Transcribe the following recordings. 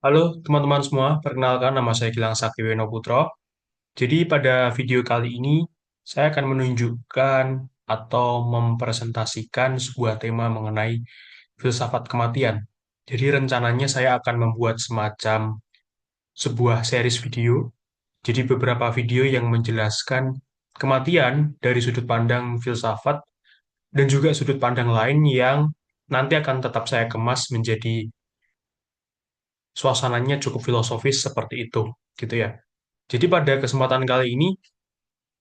Halo teman-teman semua, perkenalkan nama saya Gilang Saktiweno Putro. Jadi pada video kali ini saya akan menunjukkan atau mempresentasikan sebuah tema mengenai filsafat kematian. Jadi rencananya saya akan membuat semacam sebuah series video. Jadi beberapa video yang menjelaskan kematian dari sudut pandang filsafat dan juga sudut pandang lain yang nanti akan tetap saya kemas menjadi suasananya cukup filosofis seperti itu, gitu ya. Jadi pada kesempatan kali ini,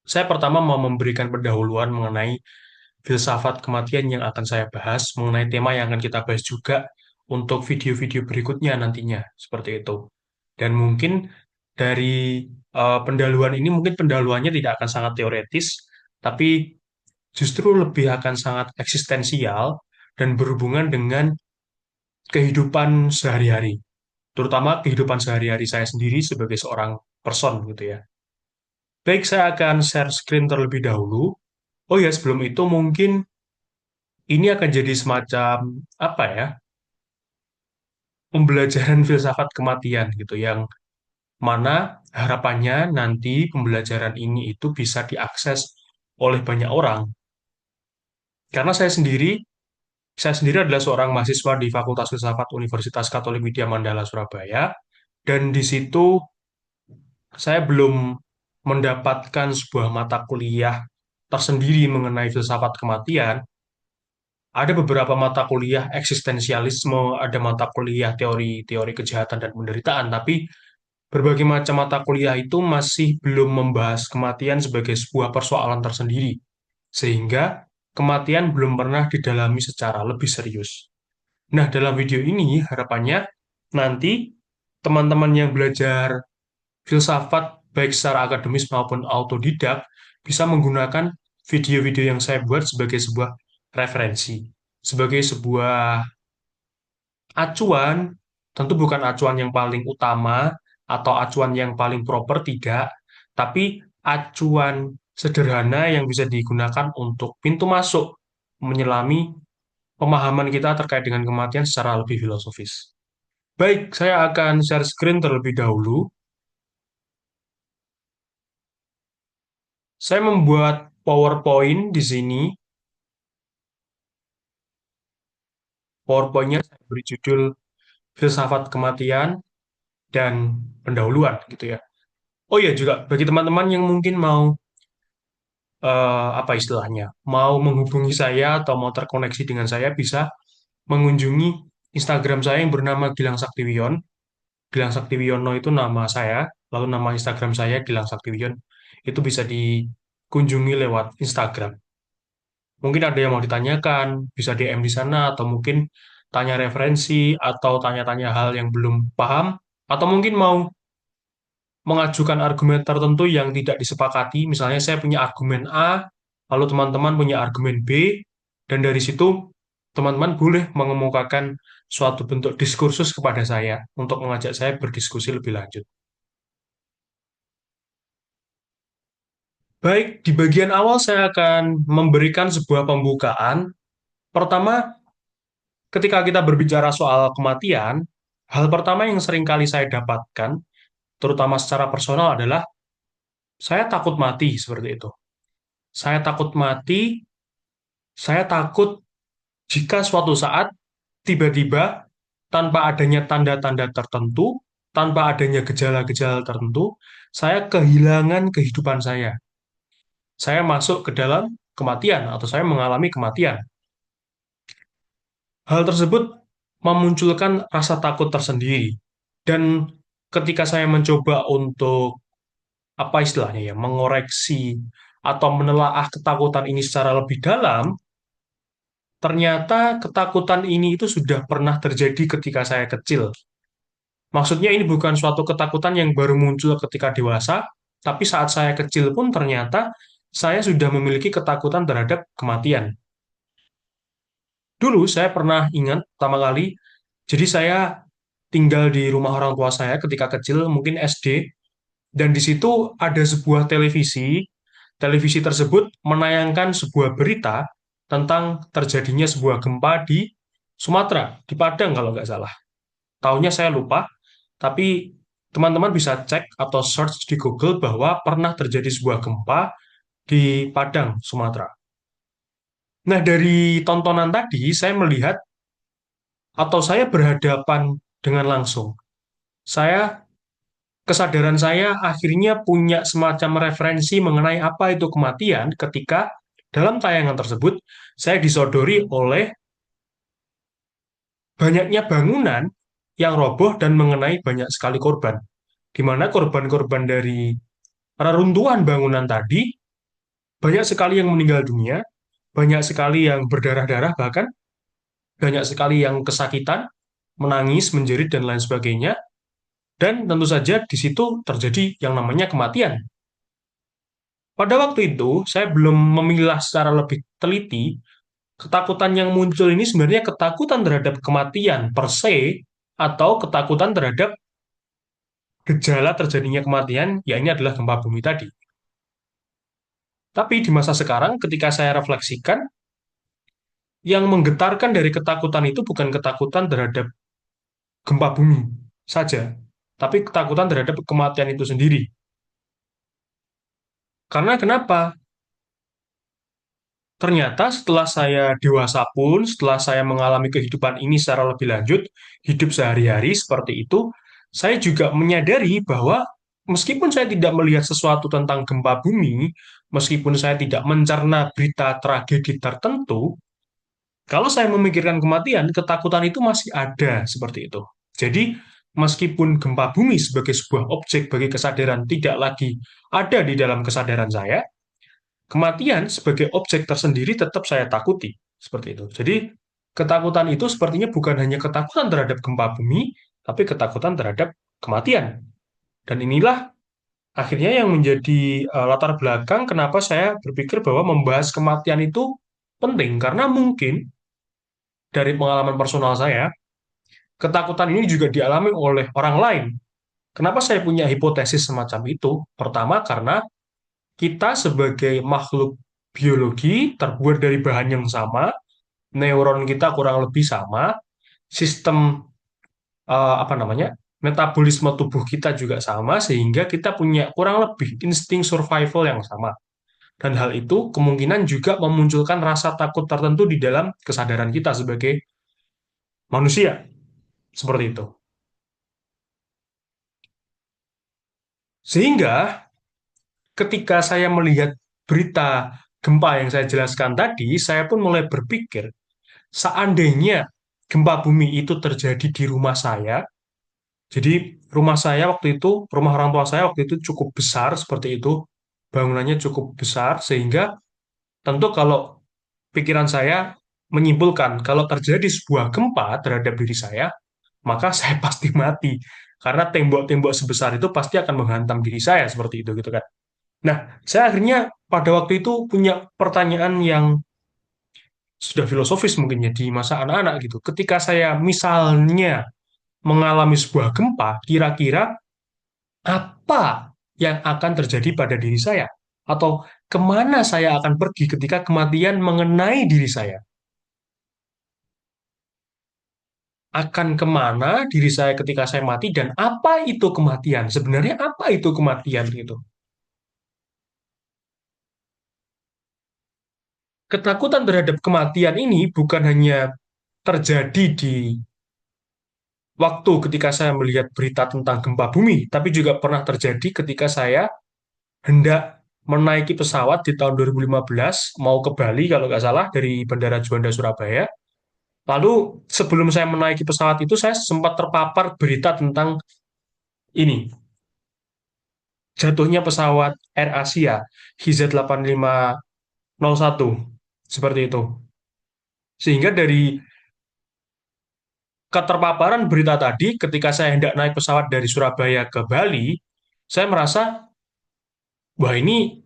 saya pertama mau memberikan pendahuluan mengenai filsafat kematian yang akan saya bahas, mengenai tema yang akan kita bahas juga untuk video-video berikutnya nantinya, seperti itu. Dan mungkin dari pendahuluan ini, mungkin pendahuluannya tidak akan sangat teoretis, tapi justru lebih akan sangat eksistensial dan berhubungan dengan kehidupan sehari-hari, terutama kehidupan sehari-hari saya sendiri sebagai seorang person gitu ya. Baik, saya akan share screen terlebih dahulu. Oh ya, sebelum itu mungkin ini akan jadi semacam apa ya, pembelajaran filsafat kematian gitu, yang mana harapannya nanti pembelajaran ini itu bisa diakses oleh banyak orang. Karena saya sendiri adalah seorang mahasiswa di Fakultas Filsafat Universitas Katolik Widya Mandala Surabaya, dan di situ saya belum mendapatkan sebuah mata kuliah tersendiri mengenai filsafat kematian. Ada beberapa mata kuliah eksistensialisme, ada mata kuliah teori-teori kejahatan dan penderitaan, tapi berbagai macam mata kuliah itu masih belum membahas kematian sebagai sebuah persoalan tersendiri, sehingga kematian belum pernah didalami secara lebih serius. Nah, dalam video ini harapannya nanti teman-teman yang belajar filsafat baik secara akademis maupun autodidak bisa menggunakan video-video yang saya buat sebagai sebuah referensi, sebagai sebuah acuan, tentu bukan acuan yang paling utama atau acuan yang paling proper, tidak, tapi acuan sederhana yang bisa digunakan untuk pintu masuk menyelami pemahaman kita terkait dengan kematian secara lebih filosofis. Baik, saya akan share screen terlebih dahulu. Saya membuat PowerPoint di sini. PowerPoint-nya saya beri judul Filsafat Kematian dan Pendahuluan gitu ya. Oh iya, juga bagi teman-teman yang mungkin mau apa istilahnya, mau menghubungi saya atau mau terkoneksi dengan saya, bisa mengunjungi Instagram saya yang bernama Gilang Saktiwion. Gilang Saktiwiono itu nama saya, lalu nama Instagram saya Gilang Saktiwion. Itu bisa dikunjungi lewat Instagram. Mungkin ada yang mau ditanyakan, bisa DM di sana, atau mungkin tanya referensi, atau tanya-tanya hal yang belum paham, atau mungkin mau mengajukan argumen tertentu yang tidak disepakati. Misalnya saya punya argumen A, lalu teman-teman punya argumen B, dan dari situ teman-teman boleh mengemukakan suatu bentuk diskursus kepada saya untuk mengajak saya berdiskusi lebih lanjut. Baik, di bagian awal saya akan memberikan sebuah pembukaan. Pertama, ketika kita berbicara soal kematian, hal pertama yang sering kali saya dapatkan, terutama secara personal, adalah saya takut mati seperti itu. Saya takut mati, saya takut jika suatu saat tiba-tiba tanpa adanya tanda-tanda tertentu, tanpa adanya gejala-gejala tertentu, saya kehilangan kehidupan saya. Saya masuk ke dalam kematian atau saya mengalami kematian. Hal tersebut memunculkan rasa takut tersendiri. Dan ketika saya mencoba untuk apa istilahnya ya, mengoreksi atau menelaah ketakutan ini secara lebih dalam, ternyata ketakutan ini itu sudah pernah terjadi ketika saya kecil. Maksudnya ini bukan suatu ketakutan yang baru muncul ketika dewasa, tapi saat saya kecil pun ternyata saya sudah memiliki ketakutan terhadap kematian. Dulu saya pernah ingat pertama kali, jadi saya tinggal di rumah orang tua saya ketika kecil, mungkin SD, dan di situ ada sebuah televisi. Televisi tersebut menayangkan sebuah berita tentang terjadinya sebuah gempa di Sumatera, di Padang kalau nggak salah. Tahunnya saya lupa, Tapi teman-teman bisa cek atau search di Google bahwa pernah terjadi sebuah gempa di Padang, Sumatera. Nah, dari tontonan tadi, saya melihat atau saya berhadapan dengan langsung. Saya Kesadaran saya akhirnya punya semacam referensi mengenai apa itu kematian ketika dalam tayangan tersebut saya disodori oleh banyaknya bangunan yang roboh dan mengenai banyak sekali korban. Di mana korban-korban dari reruntuhan bangunan tadi banyak sekali yang meninggal dunia, banyak sekali yang berdarah-darah, bahkan banyak sekali yang kesakitan, menangis, menjerit, dan lain sebagainya. Dan tentu saja di situ terjadi yang namanya kematian. Pada waktu itu, saya belum memilah secara lebih teliti, ketakutan yang muncul ini sebenarnya ketakutan terhadap kematian per se, atau ketakutan terhadap gejala terjadinya kematian, ya ini adalah gempa bumi tadi. Tapi di masa sekarang, ketika saya refleksikan, yang menggetarkan dari ketakutan itu bukan ketakutan terhadap gempa bumi saja, tapi ketakutan terhadap kematian itu sendiri. Karena kenapa? Ternyata setelah saya dewasa pun, setelah saya mengalami kehidupan ini secara lebih lanjut, hidup sehari-hari seperti itu, saya juga menyadari bahwa meskipun saya tidak melihat sesuatu tentang gempa bumi, meskipun saya tidak mencerna berita tragedi tertentu, kalau saya memikirkan kematian, ketakutan itu masih ada seperti itu. Jadi, meskipun gempa bumi sebagai sebuah objek bagi kesadaran tidak lagi ada di dalam kesadaran saya, kematian sebagai objek tersendiri tetap saya takuti, seperti itu. Jadi, ketakutan itu sepertinya bukan hanya ketakutan terhadap gempa bumi, tapi ketakutan terhadap kematian. Dan inilah akhirnya yang menjadi latar belakang kenapa saya berpikir bahwa membahas kematian itu penting, karena mungkin dari pengalaman personal saya, ketakutan ini juga dialami oleh orang lain. Kenapa saya punya hipotesis semacam itu? Pertama, karena kita sebagai makhluk biologi terbuat dari bahan yang sama, neuron kita kurang lebih sama, sistem apa namanya metabolisme tubuh kita juga sama, sehingga kita punya kurang lebih insting survival yang sama. Dan hal itu kemungkinan juga memunculkan rasa takut tertentu di dalam kesadaran kita sebagai manusia, seperti itu. Sehingga ketika saya melihat berita gempa yang saya jelaskan tadi, saya pun mulai berpikir, seandainya gempa bumi itu terjadi di rumah saya, jadi rumah saya waktu itu, rumah orang tua saya waktu itu cukup besar seperti itu, bangunannya cukup besar, sehingga tentu kalau pikiran saya menyimpulkan kalau terjadi sebuah gempa terhadap diri saya, maka saya pasti mati. Karena tembok-tembok sebesar itu pasti akan menghantam diri saya seperti itu gitu kan. Nah, saya akhirnya pada waktu itu punya pertanyaan yang sudah filosofis mungkin ya di masa anak-anak gitu. Ketika saya misalnya mengalami sebuah gempa, kira-kira apa yang akan terjadi pada diri saya? Atau kemana saya akan pergi ketika kematian mengenai diri saya? Akan kemana diri saya ketika saya mati dan apa itu kematian? Sebenarnya apa itu kematian gitu? Ketakutan terhadap kematian ini bukan hanya terjadi di waktu ketika saya melihat berita tentang gempa bumi, tapi juga pernah terjadi ketika saya hendak menaiki pesawat di tahun 2015 mau ke Bali kalau nggak salah dari Bandara Juanda Surabaya. Lalu sebelum saya menaiki pesawat itu saya sempat terpapar berita tentang ini, jatuhnya pesawat Air Asia HZ8501 seperti itu. Sehingga dari keterpaparan berita tadi ketika saya hendak naik pesawat dari Surabaya ke Bali, saya merasa wah ini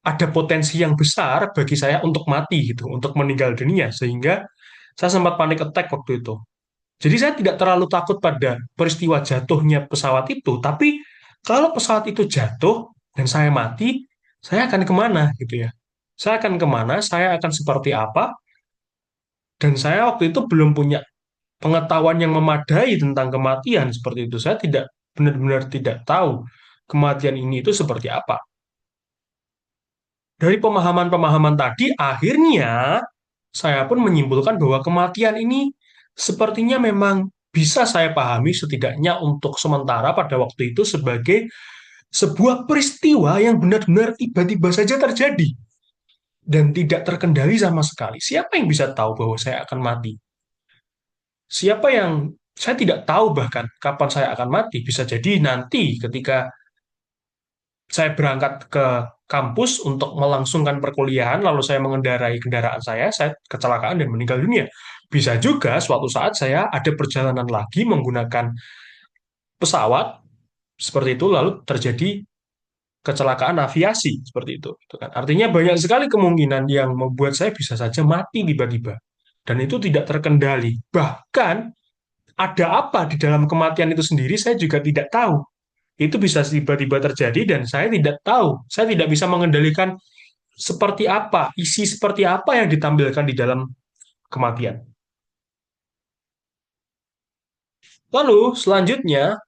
ada potensi yang besar bagi saya untuk mati gitu, untuk meninggal dunia sehingga saya sempat panik attack waktu itu. Jadi saya tidak terlalu takut pada peristiwa jatuhnya pesawat itu, tapi kalau pesawat itu jatuh dan saya mati, saya akan kemana gitu ya? Saya akan kemana? Saya akan seperti apa? Dan saya waktu itu belum punya pengetahuan yang memadai tentang kematian seperti itu. Saya tidak benar-benar tidak tahu kematian ini itu seperti apa. Dari pemahaman-pemahaman tadi, akhirnya saya pun menyimpulkan bahwa kematian ini sepertinya memang bisa saya pahami setidaknya untuk sementara pada waktu itu sebagai sebuah peristiwa yang benar-benar tiba-tiba saja terjadi dan tidak terkendali sama sekali. Siapa yang bisa tahu bahwa saya akan mati? Siapa yang saya tidak tahu bahkan kapan saya akan mati. Bisa jadi nanti ketika saya berangkat ke kampus untuk melangsungkan perkuliahan, lalu saya mengendarai kendaraan saya kecelakaan dan meninggal dunia. Bisa juga suatu saat saya ada perjalanan lagi menggunakan pesawat seperti itu, lalu terjadi kecelakaan aviasi seperti itu. Gitu kan. Artinya banyak sekali kemungkinan yang membuat saya bisa saja mati tiba-tiba. Dan itu tidak terkendali. Bahkan ada apa di dalam kematian itu sendiri saya juga tidak tahu. Itu bisa tiba-tiba terjadi dan saya tidak tahu. Saya tidak bisa mengendalikan seperti apa, isi seperti apa yang ditampilkan di dalam kematian. Lalu selanjutnya,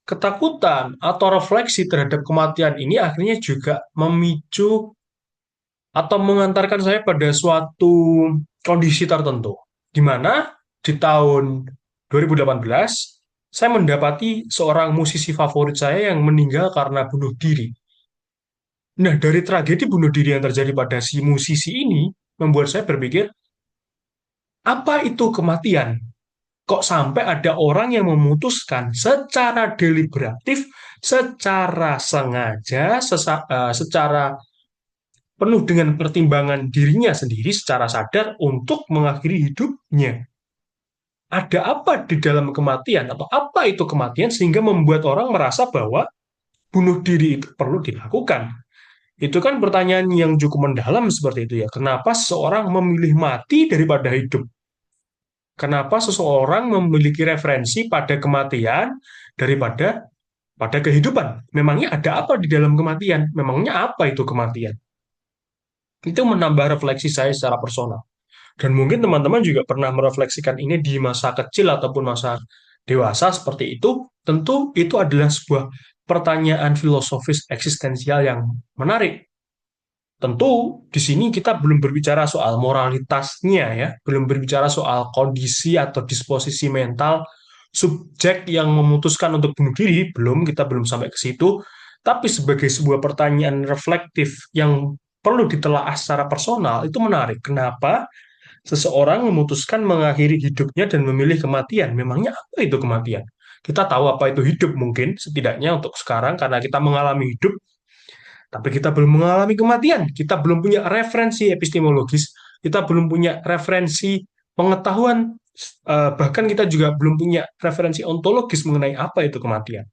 ketakutan atau refleksi terhadap kematian ini akhirnya juga memicu atau mengantarkan saya pada suatu kondisi tertentu, di mana di tahun 2018 saya mendapati seorang musisi favorit saya yang meninggal karena bunuh diri. Nah, dari tragedi bunuh diri yang terjadi pada si musisi ini, membuat saya berpikir, apa itu kematian? Kok sampai ada orang yang memutuskan secara deliberatif, secara sengaja, secara penuh dengan pertimbangan dirinya sendiri secara sadar untuk mengakhiri hidupnya. Ada apa di dalam kematian atau apa itu kematian sehingga membuat orang merasa bahwa bunuh diri itu perlu dilakukan? Itu kan pertanyaan yang cukup mendalam seperti itu ya. Kenapa seseorang memilih mati daripada hidup? Kenapa seseorang memiliki referensi pada kematian daripada pada kehidupan? Memangnya ada apa di dalam kematian? Memangnya apa itu kematian? Itu menambah refleksi saya secara personal. Dan mungkin teman-teman juga pernah merefleksikan ini di masa kecil ataupun masa dewasa seperti itu. Tentu itu adalah sebuah pertanyaan filosofis eksistensial yang menarik. Tentu di sini kita belum berbicara soal moralitasnya ya, belum berbicara soal kondisi atau disposisi mental subjek yang memutuskan untuk bunuh diri, kita belum sampai ke situ. Tapi sebagai sebuah pertanyaan reflektif yang perlu ditelaah secara personal, itu menarik. Kenapa seseorang memutuskan mengakhiri hidupnya dan memilih kematian? Memangnya apa itu kematian? Kita tahu apa itu hidup mungkin, setidaknya untuk sekarang, karena kita mengalami hidup, tapi kita belum mengalami kematian. Kita belum punya referensi epistemologis, kita belum punya referensi pengetahuan, bahkan kita juga belum punya referensi ontologis mengenai apa itu kematian.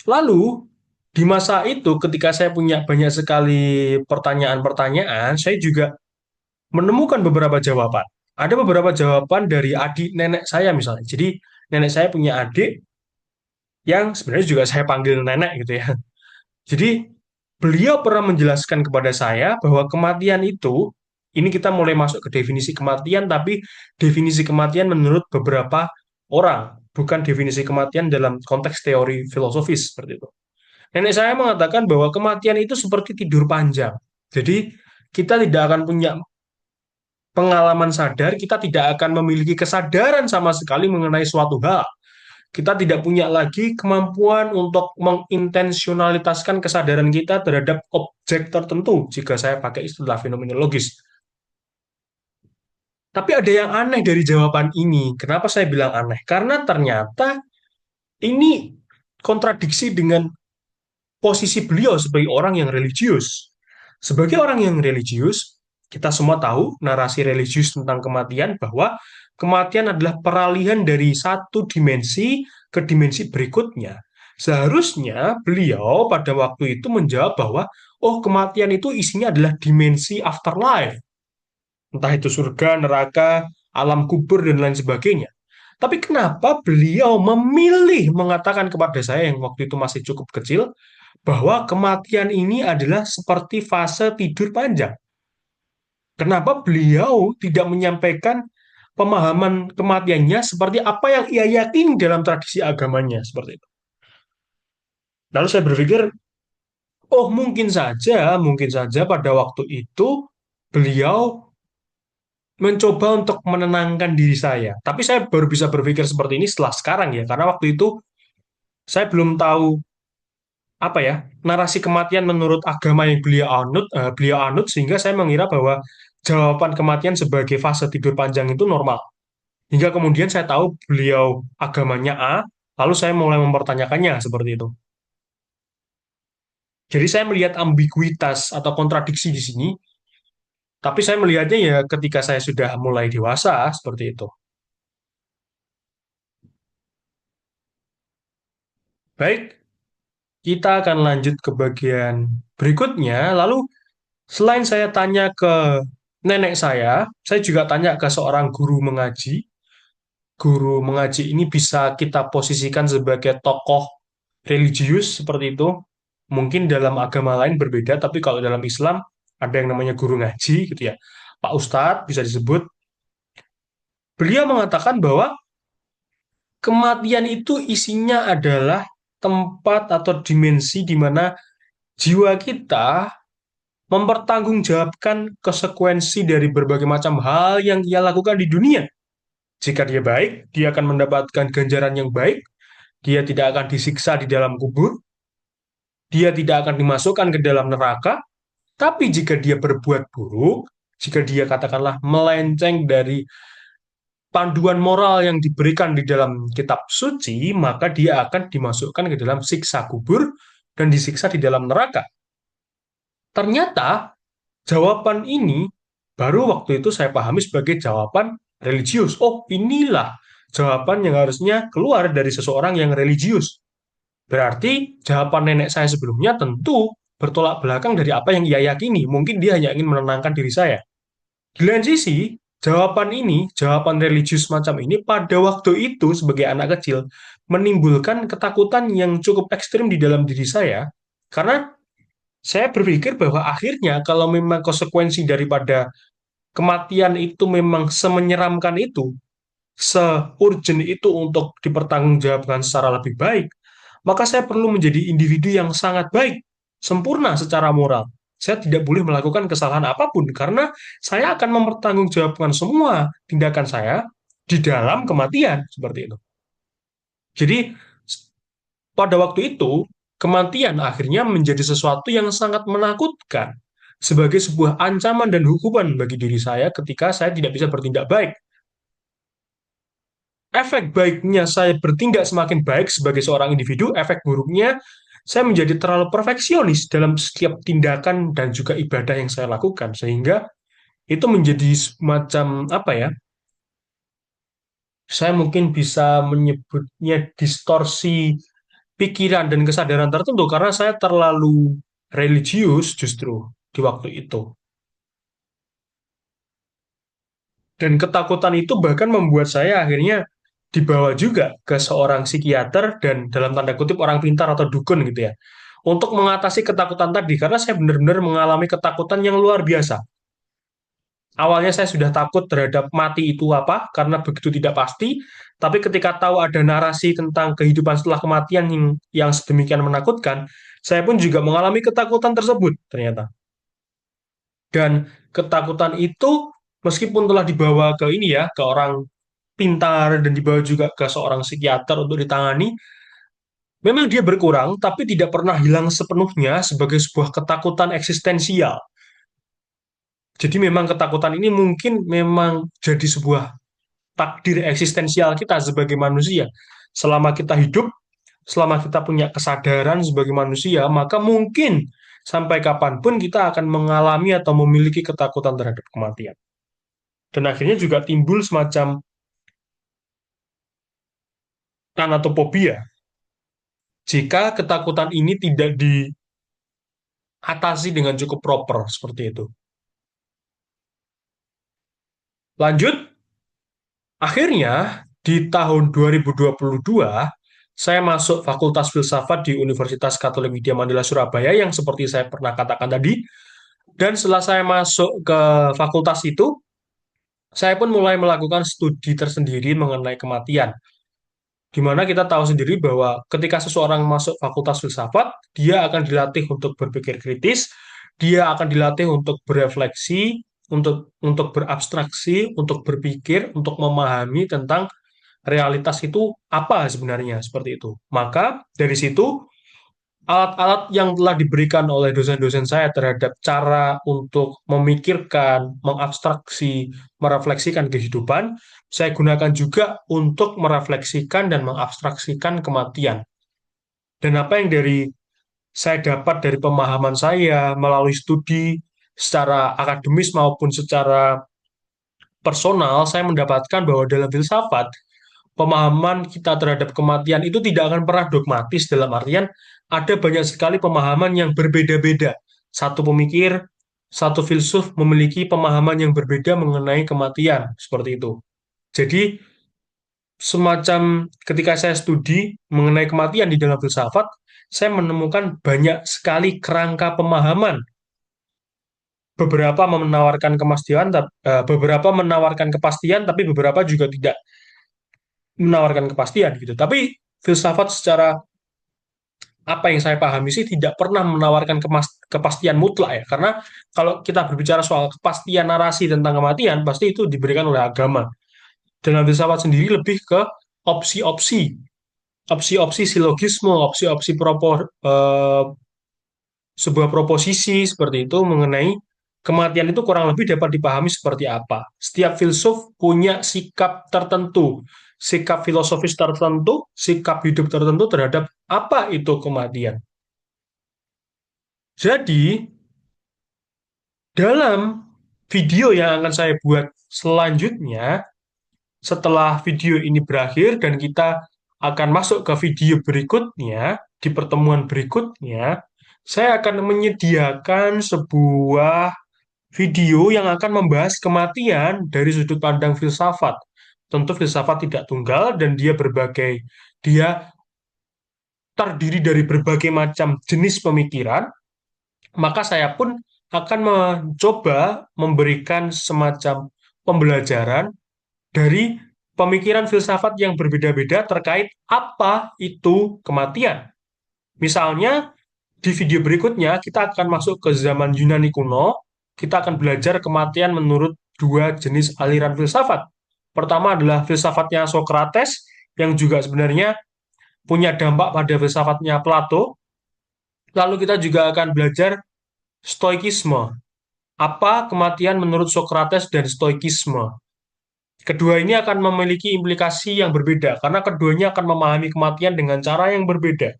Lalu, di masa itu, ketika saya punya banyak sekali pertanyaan-pertanyaan, saya juga menemukan beberapa jawaban. Ada beberapa jawaban dari adik nenek saya misalnya. Jadi, nenek saya punya adik yang sebenarnya juga saya panggil nenek gitu ya. Jadi beliau pernah menjelaskan kepada saya bahwa kematian itu, ini kita mulai masuk ke definisi kematian, tapi definisi kematian menurut beberapa orang, bukan definisi kematian dalam konteks teori filosofis seperti itu. Nenek saya mengatakan bahwa kematian itu seperti tidur panjang. Jadi kita tidak akan punya pengalaman sadar, kita tidak akan memiliki kesadaran sama sekali mengenai suatu hal. Kita tidak punya lagi kemampuan untuk mengintensionalitaskan kesadaran kita terhadap objek tertentu, jika saya pakai istilah fenomenologis. Tapi ada yang aneh dari jawaban ini. Kenapa saya bilang aneh? Karena ternyata ini kontradiksi dengan posisi beliau sebagai orang yang religius. Sebagai orang yang religius, kita semua tahu narasi religius tentang kematian bahwa kematian adalah peralihan dari satu dimensi ke dimensi berikutnya. Seharusnya beliau pada waktu itu menjawab bahwa, oh, kematian itu isinya adalah dimensi afterlife. Entah itu surga, neraka, alam kubur, dan lain sebagainya. Tapi kenapa beliau memilih mengatakan kepada saya yang waktu itu masih cukup kecil, bahwa kematian ini adalah seperti fase tidur panjang. Kenapa beliau tidak menyampaikan pemahaman kematiannya seperti apa yang ia yakini dalam tradisi agamanya seperti itu. Lalu saya berpikir, oh mungkin saja pada waktu itu beliau mencoba untuk menenangkan diri saya. Tapi saya baru bisa berpikir seperti ini setelah sekarang ya, karena waktu itu saya belum tahu apa ya narasi kematian menurut agama yang beliau anut sehingga saya mengira bahwa jawaban kematian sebagai fase tidur panjang itu normal. Hingga kemudian saya tahu beliau agamanya A, lalu saya mulai mempertanyakannya seperti itu. Jadi saya melihat ambiguitas atau kontradiksi di sini, tapi saya melihatnya ya ketika saya sudah mulai dewasa seperti itu. Baik, kita akan lanjut ke bagian berikutnya. Lalu selain saya tanya ke nenek saya juga tanya ke seorang guru mengaji. Guru mengaji ini bisa kita posisikan sebagai tokoh religius seperti itu. Mungkin dalam agama lain berbeda, tapi kalau dalam Islam ada yang namanya guru ngaji gitu ya. Pak Ustadz bisa disebut. Beliau mengatakan bahwa kematian itu isinya adalah tempat atau dimensi di mana jiwa kita mempertanggungjawabkan konsekuensi dari berbagai macam hal yang ia lakukan di dunia. Jika dia baik, dia akan mendapatkan ganjaran yang baik, dia tidak akan disiksa di dalam kubur, dia tidak akan dimasukkan ke dalam neraka, tapi jika dia berbuat buruk, jika dia katakanlah melenceng dari panduan moral yang diberikan di dalam kitab suci, maka dia akan dimasukkan ke dalam siksa kubur dan disiksa di dalam neraka. Ternyata jawaban ini baru waktu itu saya pahami sebagai jawaban religius. Oh, inilah jawaban yang harusnya keluar dari seseorang yang religius. Berarti jawaban nenek saya sebelumnya tentu bertolak belakang dari apa yang ia yakini. Mungkin dia hanya ingin menenangkan diri saya. Di lain sisi, jawaban ini, jawaban religius macam ini pada waktu itu sebagai anak kecil menimbulkan ketakutan yang cukup ekstrim di dalam diri saya karena saya berpikir bahwa akhirnya kalau memang konsekuensi daripada kematian itu memang semenyeramkan itu, se-urgent itu untuk dipertanggungjawabkan secara lebih baik, maka saya perlu menjadi individu yang sangat baik, sempurna secara moral. Saya tidak boleh melakukan kesalahan apapun karena saya akan mempertanggungjawabkan semua tindakan saya di dalam kematian seperti itu. Jadi pada waktu itu kematian akhirnya menjadi sesuatu yang sangat menakutkan sebagai sebuah ancaman dan hukuman bagi diri saya ketika saya tidak bisa bertindak baik. Efek baiknya saya bertindak semakin baik sebagai seorang individu, efek buruknya saya menjadi terlalu perfeksionis dalam setiap tindakan dan juga ibadah yang saya lakukan, sehingga itu menjadi semacam apa ya? Saya mungkin bisa menyebutnya distorsi pikiran dan kesadaran tertentu karena saya terlalu religius justru di waktu itu. Dan ketakutan itu bahkan membuat saya akhirnya dibawa juga ke seorang psikiater dan dalam tanda kutip orang pintar atau dukun gitu ya. Untuk mengatasi ketakutan tadi, karena saya benar-benar mengalami ketakutan yang luar biasa. Awalnya saya sudah takut terhadap mati itu apa, karena begitu tidak pasti, tapi ketika tahu ada narasi tentang kehidupan setelah kematian yang sedemikian menakutkan, saya pun juga mengalami ketakutan tersebut ternyata. Dan ketakutan itu meskipun telah dibawa ke ini ya, ke orang pintar dan dibawa juga ke seorang psikiater untuk ditangani, memang dia berkurang, tapi tidak pernah hilang sepenuhnya sebagai sebuah ketakutan eksistensial. Jadi memang ketakutan ini mungkin memang jadi sebuah takdir eksistensial kita sebagai manusia. Selama kita hidup, selama kita punya kesadaran sebagai manusia, maka mungkin sampai kapanpun kita akan mengalami atau memiliki ketakutan terhadap kematian. Dan akhirnya juga timbul semacam thanatophobia. Jika ketakutan ini tidak diatasi dengan cukup proper seperti itu. Lanjut, akhirnya di tahun 2022 saya masuk Fakultas Filsafat di Universitas Katolik Widya Mandala Surabaya yang seperti saya pernah katakan tadi, Dan setelah saya masuk ke fakultas itu, saya pun mulai melakukan studi tersendiri mengenai kematian. Di mana kita tahu sendiri bahwa ketika seseorang masuk fakultas filsafat, dia akan dilatih untuk berpikir kritis, dia akan dilatih untuk berefleksi, untuk berabstraksi, untuk berpikir, untuk memahami tentang realitas itu apa sebenarnya seperti itu. Maka dari situ alat-alat yang telah diberikan oleh dosen-dosen saya terhadap cara untuk memikirkan, mengabstraksi, merefleksikan kehidupan, saya gunakan juga untuk merefleksikan dan mengabstraksikan kematian. Dan apa yang saya dapat dari pemahaman saya melalui studi secara akademis maupun secara personal, saya mendapatkan bahwa dalam filsafat, pemahaman kita terhadap kematian itu tidak akan pernah dogmatis dalam artian ada banyak sekali pemahaman yang berbeda-beda. Satu pemikir, satu filsuf memiliki pemahaman yang berbeda mengenai kematian, seperti itu. Jadi, semacam ketika saya studi mengenai kematian di dalam filsafat, saya menemukan banyak sekali kerangka pemahaman. Beberapa menawarkan kepastian, tapi beberapa juga tidak menawarkan kepastian gitu. Tapi filsafat secara apa yang saya pahami sih tidak pernah menawarkan kepastian mutlak ya. Karena kalau kita berbicara soal kepastian narasi tentang kematian, pasti itu diberikan oleh agama. Dalam filsafat sendiri lebih ke opsi-opsi, opsi-opsi silogisme, opsi-opsi sebuah proposisi seperti itu mengenai kematian itu kurang lebih dapat dipahami seperti apa. Setiap filsuf punya sikap tertentu, sikap filosofis tertentu, sikap hidup tertentu terhadap apa itu kematian. Jadi, dalam video yang akan saya buat selanjutnya, setelah video ini berakhir dan kita akan masuk ke video berikutnya, di pertemuan berikutnya, saya akan menyediakan sebuah video yang akan membahas kematian dari sudut pandang filsafat. Tentu filsafat tidak tunggal dan dia terdiri dari berbagai macam jenis pemikiran, maka saya pun akan mencoba memberikan semacam pembelajaran dari pemikiran filsafat yang berbeda-beda terkait apa itu kematian. Misalnya, di video berikutnya kita akan masuk ke zaman Yunani kuno, kita akan belajar kematian menurut dua jenis aliran filsafat. Pertama adalah filsafatnya Socrates, yang juga sebenarnya punya dampak pada filsafatnya Plato. Lalu kita juga akan belajar Stoikisme. Apa kematian menurut Socrates dan Stoikisme? Kedua ini akan memiliki implikasi yang berbeda, karena keduanya akan memahami kematian dengan cara yang berbeda.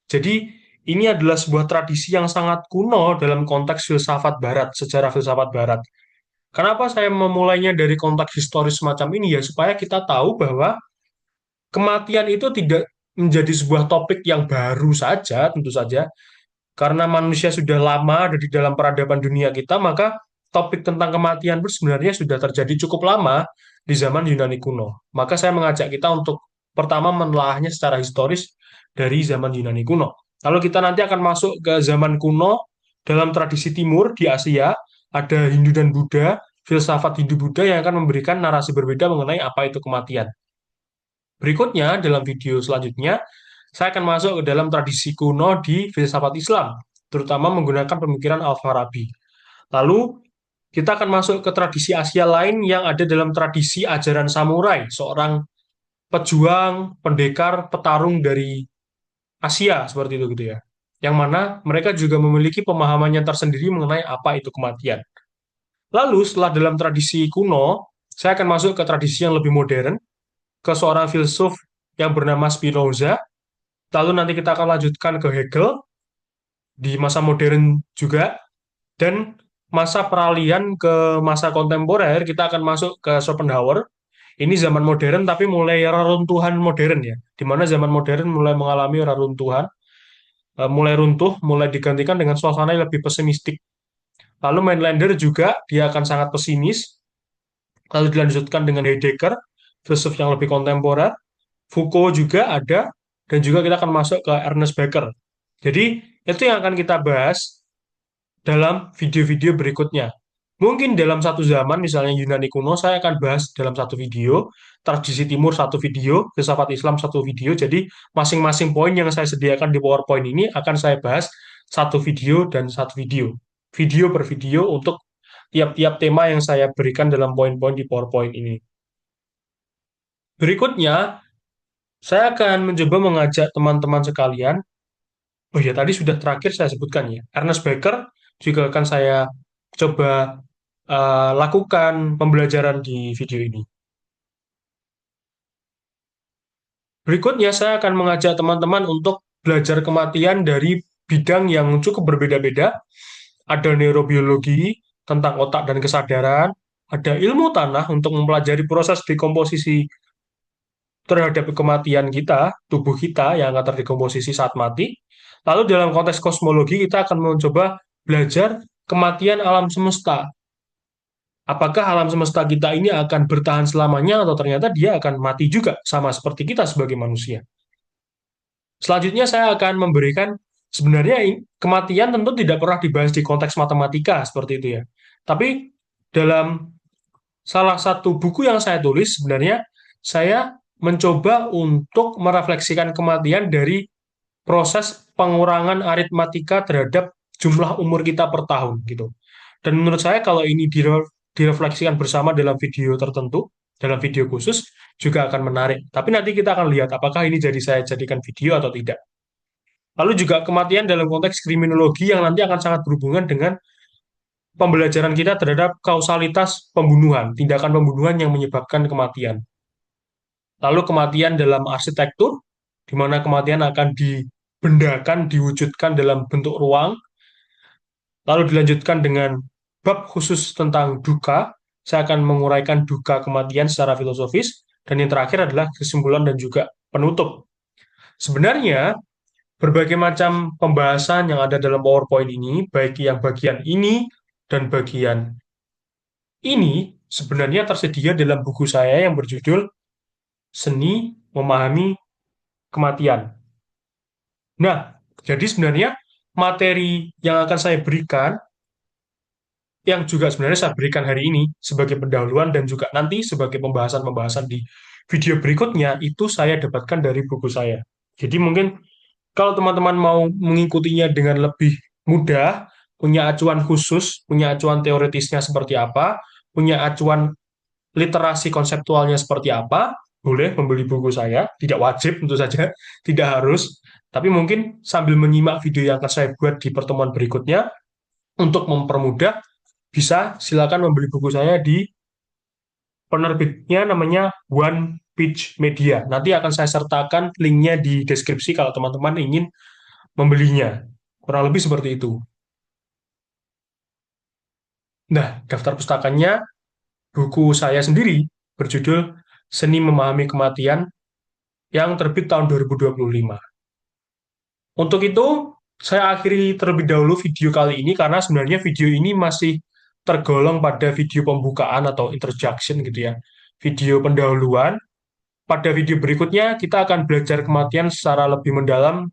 Jadi, ini adalah sebuah tradisi yang sangat kuno dalam konteks filsafat barat, sejarah filsafat barat. Kenapa saya memulainya dari konteks historis semacam ini ya, supaya kita tahu bahwa kematian itu tidak menjadi sebuah topik yang baru saja, tentu saja, karena manusia sudah lama ada di dalam peradaban dunia kita, maka topik tentang kematian pun sebenarnya sudah terjadi cukup lama di zaman Yunani kuno. Maka saya mengajak kita untuk pertama menelaahnya secara historis dari zaman Yunani kuno. Lalu kita nanti akan masuk ke zaman kuno dalam tradisi timur di Asia, ada Hindu dan Buddha, filsafat Hindu-Buddha yang akan memberikan narasi berbeda mengenai apa itu kematian. Berikutnya, dalam video selanjutnya, saya akan masuk ke dalam tradisi kuno di filsafat Islam, terutama menggunakan pemikiran Al-Farabi. Lalu, kita akan masuk ke tradisi Asia lain yang ada dalam tradisi ajaran samurai, seorang pejuang, pendekar, petarung dari Asia, seperti itu gitu ya. Yang mana mereka juga memiliki pemahamannya tersendiri mengenai apa itu kematian. Lalu, setelah dalam tradisi kuno, saya akan masuk ke tradisi yang lebih modern, ke seorang filsuf yang bernama Spinoza. Lalu nanti kita akan lanjutkan ke Hegel di masa modern juga. Dan masa peralihan ke masa kontemporer, kita akan masuk ke Schopenhauer. Ini zaman modern, tapi mulai reruntuhan modern ya. Di mana zaman modern mulai mengalami reruntuhan, mulai runtuh, mulai digantikan dengan suasana yang lebih pesimistik. Lalu Mainlander juga, dia akan sangat pesimis. Lalu dilanjutkan dengan Heidegger, filsuf yang lebih kontemporer. Foucault juga ada, dan juga kita akan masuk ke Ernest Becker. Jadi, itu yang akan kita bahas dalam video-video berikutnya. Mungkin dalam satu zaman, misalnya Yunani kuno, saya akan bahas dalam satu video, tradisi timur satu video, filsafat Islam satu video. Jadi masing-masing poin yang saya sediakan di PowerPoint ini akan saya bahas satu video dan satu video. Video per video untuk tiap-tiap tema yang saya berikan dalam poin-poin di PowerPoint ini. Berikutnya, saya akan mencoba mengajak teman-teman sekalian. Oh ya, tadi sudah terakhir saya sebutkan ya. Ernest Becker juga akan saya coba lakukan pembelajaran di video ini. Berikutnya, saya akan mengajak teman-teman untuk belajar kematian dari bidang yang cukup berbeda-beda. Ada neurobiologi tentang otak dan kesadaran, ada ilmu tanah untuk mempelajari proses dekomposisi terhadap kematian kita, tubuh kita yang akan terdekomposisi saat mati. Lalu dalam konteks kosmologi, kita akan mencoba belajar kematian alam semesta. Apakah alam semesta kita ini akan bertahan selamanya atau ternyata dia akan mati juga sama seperti kita sebagai manusia. Selanjutnya saya akan memberikan sebenarnya kematian tentu tidak pernah dibahas di konteks matematika seperti itu ya. Tapi dalam salah satu buku yang saya tulis sebenarnya saya mencoba untuk merefleksikan kematian dari proses pengurangan aritmatika terhadap jumlah umur kita per tahun gitu. Dan menurut saya kalau ini direfleksikan bersama dalam video tertentu, dalam video khusus, juga akan menarik. Tapi nanti kita akan lihat apakah ini jadi saya jadikan video atau tidak. Lalu juga kematian dalam konteks kriminologi yang nanti akan sangat berhubungan dengan pembelajaran kita terhadap kausalitas pembunuhan, tindakan pembunuhan yang menyebabkan kematian. Lalu kematian dalam arsitektur, di mana kematian akan dibendakan, diwujudkan dalam bentuk ruang. Lalu dilanjutkan dengan bab khusus tentang duka. Saya akan menguraikan duka kematian secara filosofis. Dan yang terakhir adalah kesimpulan dan juga penutup. Sebenarnya, berbagai macam pembahasan yang ada dalam PowerPoint ini, baik yang bagian ini dan bagian ini, sebenarnya tersedia dalam buku saya yang berjudul Seni Memahami Kematian. Nah, jadi sebenarnya materi yang akan saya berikan, yang juga sebenarnya saya berikan hari ini sebagai pendahuluan dan juga nanti sebagai pembahasan-pembahasan di video berikutnya, itu saya dapatkan dari buku saya. Jadi mungkin kalau teman-teman mau mengikutinya dengan lebih mudah, punya acuan khusus, punya acuan teoritisnya seperti apa, punya acuan literasi konseptualnya seperti apa, boleh membeli buku saya. Tidak wajib tentu saja, tidak harus. Tapi mungkin sambil menyimak video yang akan saya buat di pertemuan berikutnya, untuk mempermudah, bisa silakan membeli buku saya di penerbitnya namanya One Page Media. Nanti akan saya sertakan linknya di deskripsi kalau teman-teman ingin membelinya. Kurang lebih seperti itu. Nah, daftar pustakanya buku saya sendiri berjudul Seni Memahami Kematian yang terbit tahun 2025. Untuk itu, saya akhiri terlebih dahulu video kali ini karena sebenarnya video ini masih tergolong pada video pembukaan atau introduction gitu ya. Video pendahuluan. Pada video berikutnya, kita akan belajar kematian secara lebih mendalam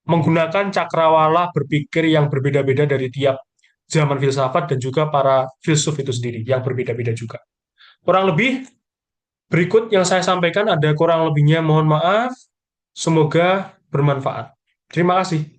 menggunakan cakrawala berpikir yang berbeda-beda dari tiap zaman filsafat dan juga para filsuf itu sendiri yang berbeda-beda juga. Kurang lebih berikut yang saya sampaikan ada kurang lebihnya mohon maaf. Semoga bermanfaat. Terima kasih.